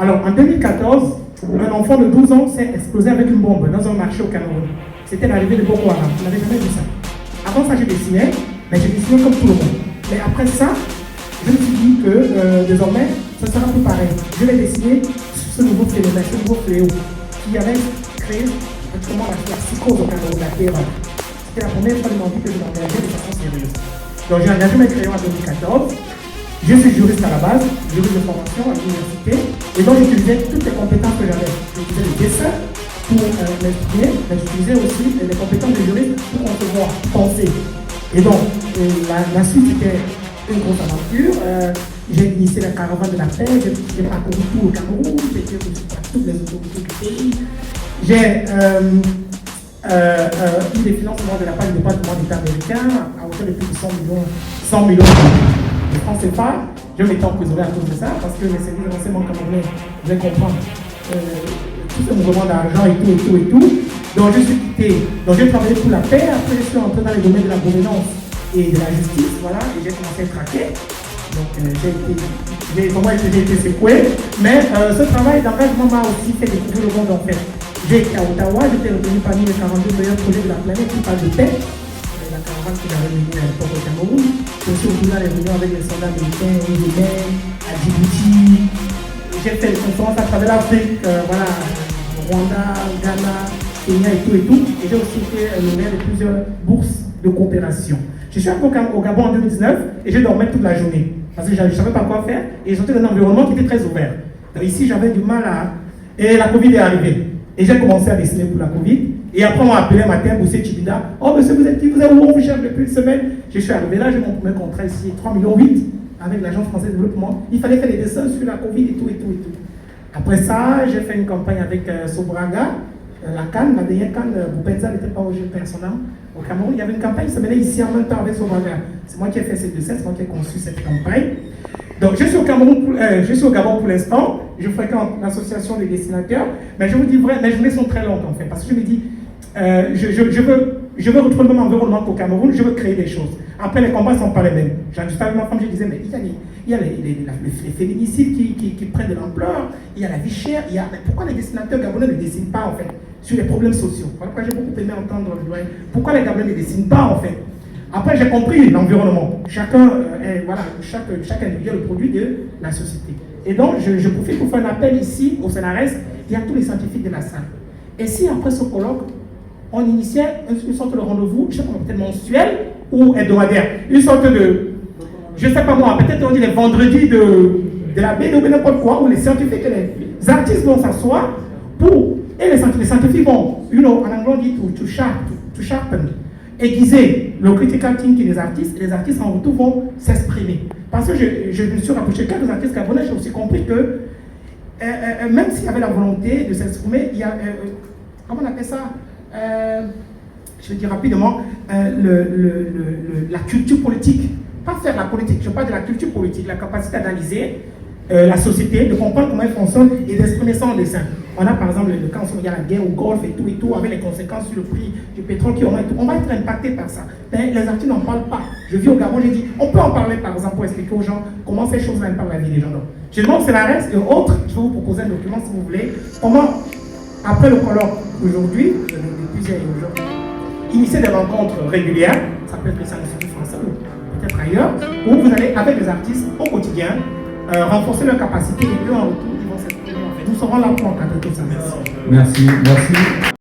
Alors, en 2014, un enfant de 12 ans s'est explosé avec une bombe dans un marché au Cameroun. C'était l'arrivée de Boko Haram. Je n'avais jamais vu ça. Avant ça, je dessinais, mais je dessinais comme tout le monde. Mais après ça, je me suis dit que désormais, ça ne sera plus pareil. Je vais dessiner ce nouveau phénomène, ce nouveau fléau qui avait créé pratiquement la psychose au Cameroun, la terreur. C'était la première fois de ma vie que je m'engageais de façon sérieuse. Donc j'ai engagé mes crayons en 2014. Je suis juriste à la base, juriste de formation à l'université, et donc j'utilisais toutes les compétences que j'avais. J'utilisais le dessin pour m'exprimer, mais j'utilisais aussi les compétences de juriste pour concevoir, penser. Et donc, la suite était une grosse aventure. J'ai initié la caravane de la paix, j'ai parcouru tout le Cameroun, j'ai été par toutes les autorités du pays. J'ai eu des financements de la part du département d'État américain à hauteur de plus de 100 millions de francs CFA. Je m'étais emprisonné à cause de ça parce que les services de renseignement camerounais devaient comprendre tout ce mouvement d'argent et tout. Donc je suis quitté. Donc j'ai travaillé pour la paix. Après je suis entré dans les domaines de la gouvernance et de la justice. Voilà, et j'ai commencé à être traqué. Donc j'ai été secoué. Mais ce travail d'engagement m'a aussi fait découvrir le monde en fait. J'ai été à Ottawa, j'étais retenu parmi les 42 meilleurs projets de la planète qui parlent de paix. La caravane que j'avais menée à l'époque au Cameroun. Je suis aussi dans les réunions avec les soldats américains, au Yémen, à Djibouti. J'ai fait des conférences à travers l'Afrique, voilà, Rwanda, Ghana, Kenya et tout. Et j'ai aussi été lauréat de plusieurs bourses de coopération. Je suis arrivé au Gabon en 2019 et je dormais toute la journée. Parce que je ne savais pas quoi faire et j'étais dans un environnement qui était très ouvert. Donc ici, j'avais du mal à... Et la Covid est arrivée. Et j'ai commencé à dessiner pour la Covid. Et après, on m'a appelé un matin, Boussé Chibida. Oh, monsieur, vous êtes qui? Vous êtes où? On vous cherche depuis une semaine. Je suis arrivé là, j'ai mon premier contrat ici, 3,8 millions avec l'Agence française de développement. Il fallait faire des dessins sur la Covid et tout. Après ça, j'ai fait une campagne avec Sobraga, la Cannes, la dernière Cannes, Boupenza n'était pas au jeu personnel. Au Cameroun, il y avait une campagne qui se menait ici en même temps avec Sobraga. C'est moi qui ai fait ces dessins, c'est moi qui ai conçu cette campagne. Donc, je suis au Gabon pour l'instant. Je fréquente l'association des dessinateurs. Mais je vous dis vrai, mes journées sont très longues en fait. Parce que je me dis, je veux retrouver le même environnement qu'au Cameroun, je veux créer des choses. Après, les combats ne sont pas les mêmes. J'en avec ma femme, je disais, mais il y a les féminicides qui prennent de l'ampleur, il y a la vie chère, mais pourquoi les dessinateurs gabonais ne dessinent pas en fait sur les problèmes sociaux? Voilà pourquoi j'ai beaucoup aimé entendre le doyen. Pourquoi les Gabonais ne dessinent pas en fait? Après, j'ai compris l'environnement. Chaque individu est le produit de la société. Et donc, je profite pour faire un appel ici, au CNRS, il y a tous les scientifiques de la salle. Et si après ce colloque, on initiait une sorte de rendez-vous, je ne sais pas, peut-être mensuel ou hebdomadaire, une sorte de, je ne sais pas moi, peut-être on dit les vendredis de la baie ou n'importe quoi, où les scientifiques et les artistes vont s'asseoir et les scientifiques vont, en anglais on dit to sharpen, aiguiser le critical thinking des artistes, et les artistes en retour vont s'exprimer. Parce que je me suis rapproché de quelques artistes gabonais, j'ai aussi compris que même s'il y avait la volonté de s'exprimer, il y a, comment on appelle ça, je vais dire rapidement, la culture politique. Pas faire la politique, je parle de la culture politique, la capacité d'analyser la société, de comprendre comment elle fonctionne et d'exprimer ça en dessin. On a par exemple le cas où il y a la guerre au Golfe et tout, avec les conséquences sur le prix du pétrole qui augmente. On va être impacté par ça. Mais les artistes n'en parlent pas. Je vis au Gabon, j'ai dit, on peut en parler par exemple pour expliquer aux gens comment ces choses-là impactent la vie des gens. Donc, je demande c'est la reste et autres, je vais vous proposer un document si vous voulez, comment, après le colloque aujourd'hui, initier des rencontres régulières, ça peut être le Saint-Institut français ou peut-être ailleurs, où vous allez avec les artistes au quotidien, renforcer leur capacité et eux en retour, ils vont s'exprimer. Nous serons là pour encadrer tout ça. Merci.